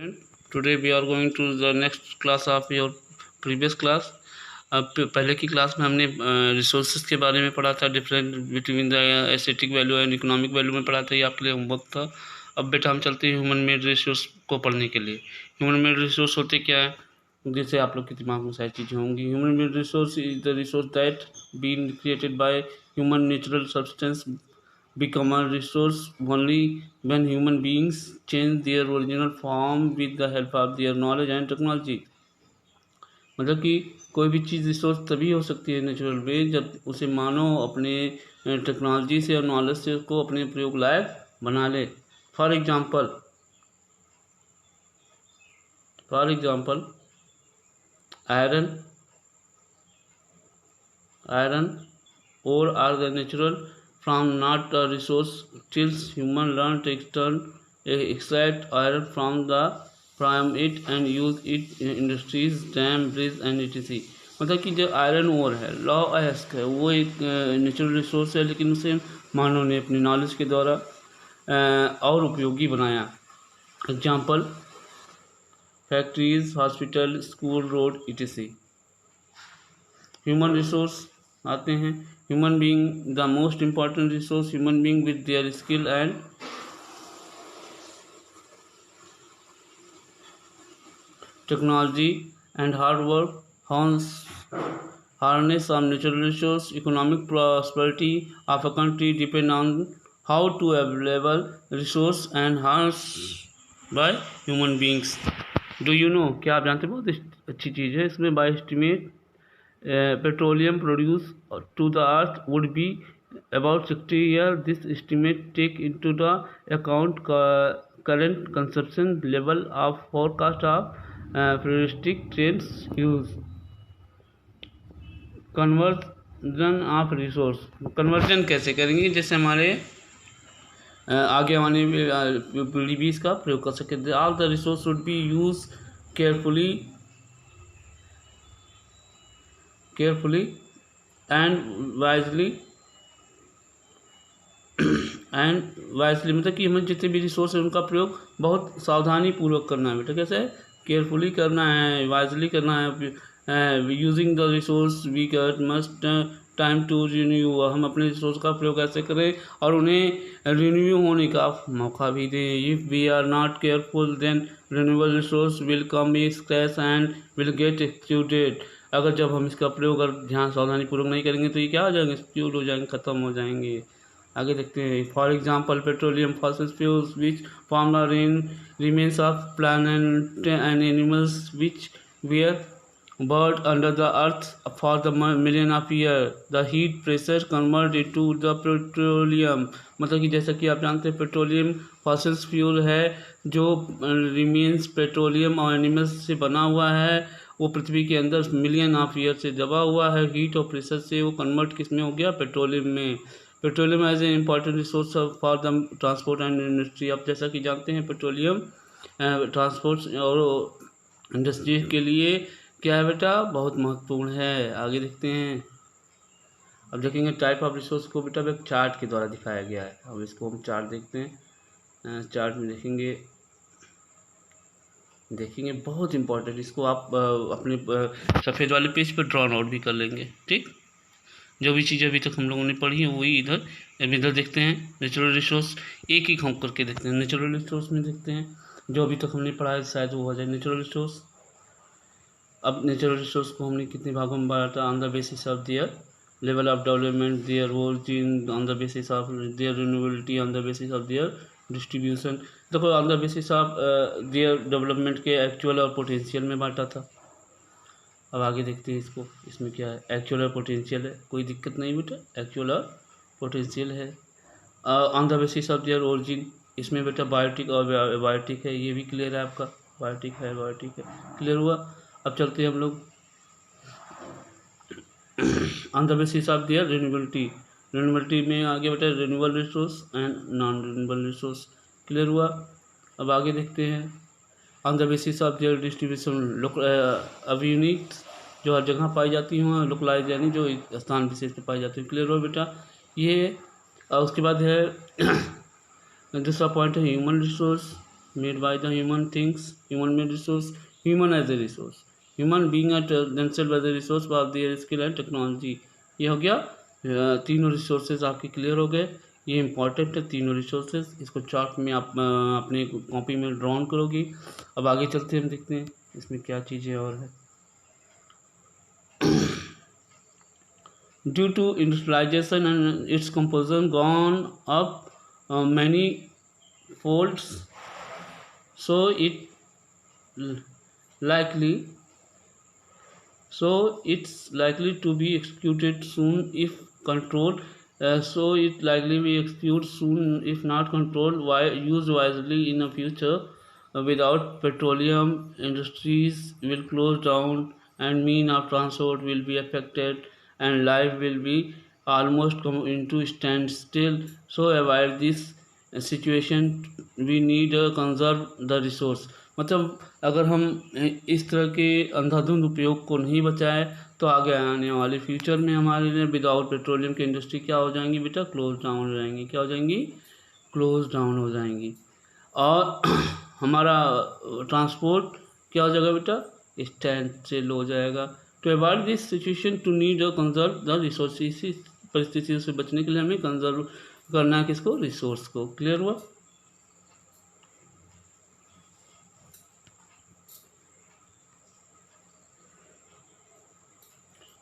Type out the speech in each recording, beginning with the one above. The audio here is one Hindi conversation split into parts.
Today we are going to the next class of your previous class. अब पहले की क्लास में हमने रिसोर्सेज के बारे में पढ़ा था, different between the aesthetic value and economic value में पढ़ा था, ये आपके लिए होमवर्क था। अब बेटा हम चलते हैं ह्यूमन मेड रिसोर्स को पढ़ने के लिए। ह्यूमन मेड रिसोर्स होते क्या है, जैसे आप लोग के दिमाग में सारी चीज़ें होंगी। Human made resource is the resource that been created by human natural substance become a resource only when human beings change their original form with the help of their knowledge and technology। मतलब कि कोई भी चीज़ रिसोर्स तभी हो सकती है नेचुरल वे जब उसे मानव अपने टेक्नोलॉजी से और नॉलेज से उसको अपने प्रयोग लायक बना ले। फॉर एग्जाम्पल आयरन और are the natural from not a resource till human learn to extract iron from it and use it in industries, dam, bridge and etc। मतलब कि जो आयरन ओर है, लॉ अयस्क है, वो एक नेचुरल रिसोर्स है, लेकिन उसे मानव ने अपनी नॉलेज के द्वारा और उपयोगी बनाया। Example factories, hospital, school, road etc। Human resource आते हैं। Human being the most important resource, human being with their skill and technology and hard work harness of natural resource। economic prosperity of a country depend on how to available resource and harnessed by human beings। do you know, क्या आप जानते हैं, बहुत अच्छी चीज़ है इसमें। by estimate petroleum produced to the earth would be about 60 years। This estimate take into the account current consumption level of forecast of futuristic trends use। Conversion of resource, conversion कैसे करेंगे जैसे हमारे आगे आने पीढ़ी भी इसका प्रयोग कर सके। All the resource would be use carefully and wisely मतलब कि हमें जितने भी रिसोर्स है उनका प्रयोग बहुत सावधानी पूर्वक करना है बेटा। कैसे केयरफुली करना है, वाइजली करना है। Using the resource we get must time to renew, हम अपने रिसोर्स का प्रयोग ऐसे करें और उन्हें रिन्यू होने का मौका भी दें। If we are not careful then renewable resource will come scratch and will get excluded. अगर जब हम इसका प्रयोग अगर ध्यान सावधानी पूर्वक नहीं करेंगे तो ये क्या हो जाएंगे, एक्सक्लूड हो जाएंगे, ख़त्म हो जाएंगे। आगे देखते हैं। For example petroleum, fossil fuels which form the remains of plant and animals which were buried under the earth for the million of years। the heat pressure convert into the petroleum। मतलब कि जैसा कि आप जानते हैं पेट्रोलियम फॉसिल फ्यूल है जो रिमेन्स पेट्रोलियम और एनिमल्स से बना हुआ है, वो पृथ्वी के अंदर मिलियन ऑफ ईयर से दबा हुआ है। हीट और प्रेशर से वो कन्वर्ट किस में हो गया, पेट्रोलियम में। Petroleum as a important resource for the transport and industry. आप जैसा कि जानते हैं पेट्रोलियम ट्रांसपोर्ट और इंडस्ट्री के लिए क्या है बेटा, बहुत महत्वपूर्ण है। आगे देखते हैं। अब देखेंगे टाइप ऑफ रिसोर्स को बेटा एक चार्ट के द्वारा दिखाया गया है। अब इसको हम चार्ट देखते हैं। चार्ट में देखेंगे बहुत इंपॉर्टेंट, इसको आप अपने सफ़ेद वाले पेज पर ड्रॉ आउट भी कर लेंगे। ठीक, जो भी चीज़ें अभी तक हम लोगों ने पढ़ी है वही इधर देखते हैं। नेचुरल रिसोर्स एक एक हम करके देखते हैं। नेचुरल रिसोर्स में देखते हैं जो अभी तक हमने पढ़ा है, शायद वो हो जाए नेचुरल रिसोर्स। अब नेचुरल रिसोर्स को हमने कितने भागों में बांटा, on the basis of their level of development, their origin, on the basis of their renewability, on the basis of their distribution. देखो on the basis of their development के एक्चुअल और पोटेंशियल में बांटा था। अब आगे देखते हैं इसको, इसमें क्या है, एक्चुअल और पोटेंशियल है, कोई दिक्कत नहीं बेटा, एक्चुअल और पोटेंशियल है। On the basis of there origin, इसमें बेटा बायोटिक और बायोटिक है, ये भी क्लियर है आपका, बायोटिक है क्लियर हुआ। अब चलते हैं हम लोग on the basis of their renewability में आगे बेटा renewable resource and non renewable resource, clear हुआ। अब आगे देखते हैं on the basis of their distribution, अब यूनिट जो हर जगह पाई जाती हैं, लोकलाइज यानी जो स्थान विशेष पे पाई जाती है, क्लियर हुआ बेटा ये। उसके बाद है दूसरा पॉइंट है human resource. made by the human things, human made resource, human as a resource, human being at themselves as a resource for their skill and technology। ये हो गया तीनों रिसोर्सेज आपके क्लियर हो गए। ये इंपॉर्टेंट है तीनों रिसोर्सेज, इसको चार्ट में आप अपने कॉपी में ड्रॉन करोगे। अब आगे चलते हैं, हम देखते हैं इसमें क्या चीज़ें और है। Due to industrialization and its composition gone up many folds, so it likely so it's likely to be executed soon if controlled. So it likely be executed soon if not controlled. Why used wisely in the future? Without petroleum, industries will close down and mean of transport will be affected and life will be almost come into standstill. So avoid this situation, we need conserve the resource। मतलब अगर हम इस तरह के अंधाधुंध उपयोग को नहीं बचाए तो आगे आने वाले फ्यूचर में हमारे लिए विदाउट पेट्रोलियम की इंडस्ट्री क्या हो जाएंगी बेटा, क्लोज डाउन हो जाएंगी। क्या हो जाएंगी? क्लोज डाउन हो जाएंगी। और हमारा ट्रांसपोर्ट क्या हो जाएगा बेटा, स्टैंड से लो जाएगा। To avoid this situation to need conserve the resource, इसी परिस्थितियों से बचने के लिए हमें कंजर्व करना है किसको, रिसोर्स को। क्लियर हुआ?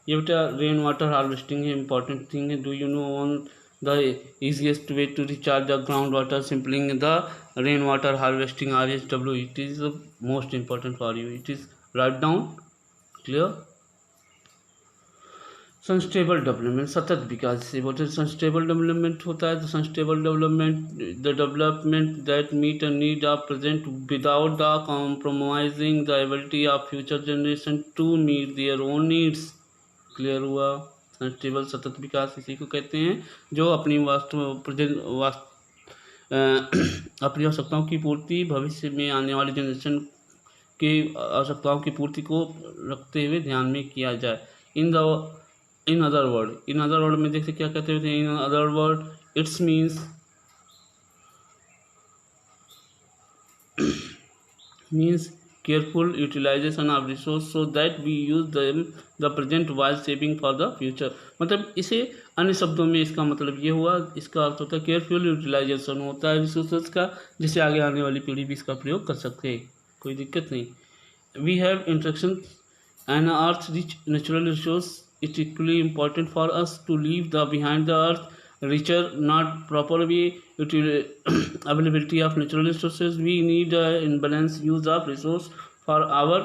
ये बेटा रेन वाटर हार्वेस्टिंग है, इंपॉर्टेंट थिंग है। Do you know on the easiest way to recharge the groundwater? Simpling the rainwater harvesting, RHW. It is the most important for you. It is write down. Clear? Sustainable development, सतत विकास से बोलते हैं। सस्टेनेबल डेवलपमेंट होता है तो sustainable development the development that meet a need of present without the compromising the ability of future generation to meet their own needs. Clear हुआ? सस्टेनेबल सतत विकास इसी को कहते हैं जो अपनी अपनी आवश्यकताओं की पूर्ति भविष्य में आने वाली जनरेशन की आवश्यकताओं की पूर्ति को रखते हुए ध्यान में किया जाए। इन अदर वर्ड में देखते क्या कहते हैं, in other word it's means careful utilization of resource so that we use them the present while saving for the future। मतलब इसे अन्य शब्दों में इसका मतलब ये हुआ, इसका अर्थ होता है केयरफुल यूटिलाइजेशन होता है रिसोर्सेज का, जिससे आगे आने वाली पीढ़ी भी इसका प्रयोग कर सकते हैं, कोई दिक्कत नहीं। We have instruction an earth rich natural resource it equally important for us to leave the behind the earth richer, not proper availability of natural resources. We need in balanced use of resource for our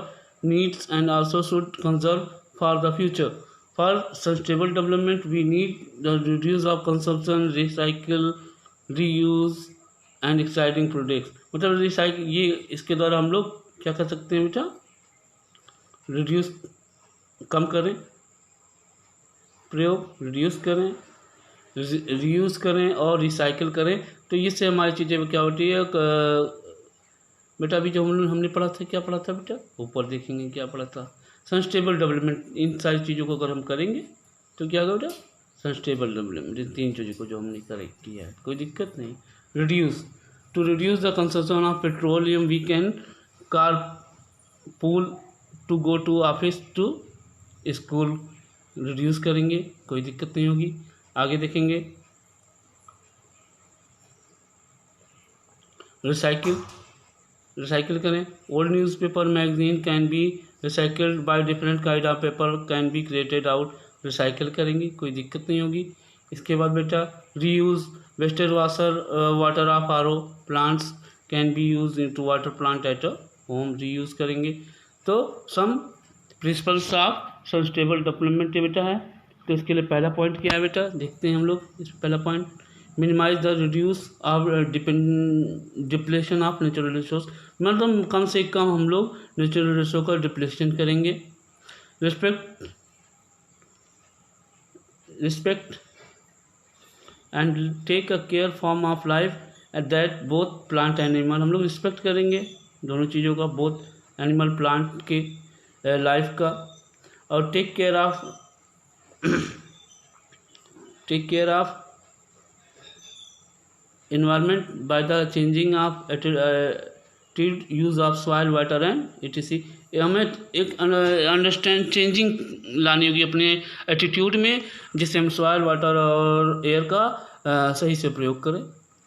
needs and also should conserve for the future. For sustainable development, we need the reduce of consumption, recycle, reuse and exciting products। मतलब रिसाइकिल, ये इसके द्वारा हम लोग क्या कर सकते हैं बेटा, रिड्यूस कम करें, प्रयोग रिड्यूस करें, रीयूज़ करें और रिसाइकिल करें। तो इससे हमारी चीज़ें क्या होती है बेटा, अभी जो हमने पढ़ा था, क्या पढ़ा था बेटा, ऊपर देखेंगे क्या पढ़ा था, सस्टेनेबल डेवलपमेंट। इन सारी चीज़ों को अगर हम करेंगे तो क्या होगा बेटा, सस्टेनेबल डेवलपमेंट। इन तीन चीज़ों को जो हमने करेक्ट किया है, कोई दिक्कत नहीं। Reduce, to reduce the consumption of petroleum we can carpool to go to office to school, reduce करेंगे, कोई दिक्कत नहीं होगी। आगे देखेंगे रिसाइकिल करें। Old newspaper magazine can be recycled by different kind of paper can be created out, recycle करेंगे, कोई दिक्कत नहीं होगी। इसके बाद बेटा reuse, wasted water of RO plants can be use into water plant at a home, reuse करेंगे। तो some principles of sustainable development बेटा है। तो इसके लिए पहला पॉइंट क्या है बेटा, देखते हैं हम लोग। इस पहला point, minimise the reduce of depletion of natural resource, मतलब कम से कम हम लोग नेचुरल रिसोर्स का डिप्लेशन करेंगे। Respect and take a care form of life at that both plant animal, हम लोग रिस्पेक्ट करेंगे दोनों चीज़ों का, बोथ एनिमल प्लांट के लाइफ का। और take care of environment by the changing of टिड use of soil water and etc। हमें एक अंडरस्टैंड चेंजिंग लानी होगी अपने एटीट्यूड में, जिससे हम सॉइल वाटर और एयर का सही से प्रयोग करें।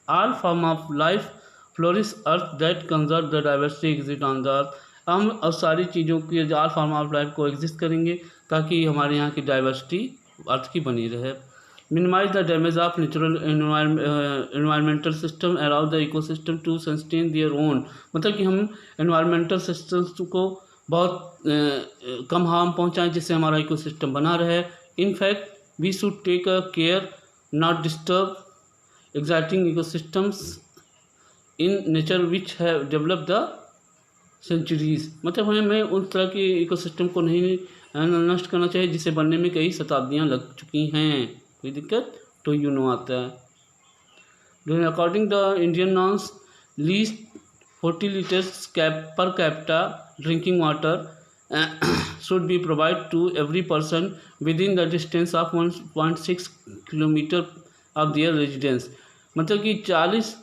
All form of life flourish earth that conserve the diversity exist on the earth. हम अब सारी चीज़ों की ऑल फॉर्म ऑफ लाइफ को एग्जिस्ट करेंगे ताकि हमारे यहाँ की डाइवर्सिटी अर्थ की बनी रहे। Minimize the damage of natural environmental system around the ecosystem to sustain their own. मतलब कि हम एनवायरमेंटल सिस्टम्स को बहुत कम हार्म पहुंचाएं जिससे हमारा इकोसिस्टम बना रहे। In fact we should take a care not disturb existing ecosystems in nature which have develop the centuries. मतलब हमें उस तरह के इकोसिस्टम को नहीं नष्ट करना चाहिए जिसे बनने में कई शताब्दियाँ लग चुकी हैं। कोई दिक्कत तो आता है। According the Indian norms least 40 litres per capita drinking water should be provided to every person within the distance of 1.6 kilometre of their residence। मतलब कि 40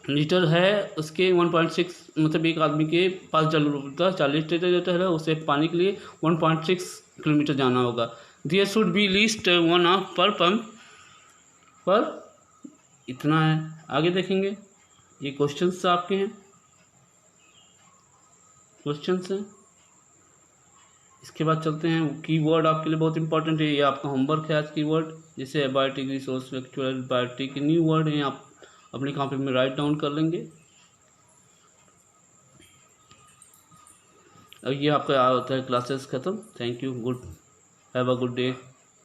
लीटर है उसके 1.6 मतलब एक आदमी के पास जल होता 40 लीटर है, उसे पानी के लिए 1.6 किलोमीटर जाना होगा। There should be least one of per pump पर इतना है। आगे देखेंगे, ये क्वेश्चंस आपके हैं, क्वेश्चंस हैं। इसके बाद चलते हैं कीवर्ड आपके लिए बहुत इंपॉर्टेंट है, ये आपका होमवर्क है आज कीवर्ड, जैसे abiotic resource actual biotic new word हैं, आप अपनी कॉपी में राइट डाउन कर लेंगे। अब ये आपका होता है क्लासेस खत्म। Thank you, good have a good day.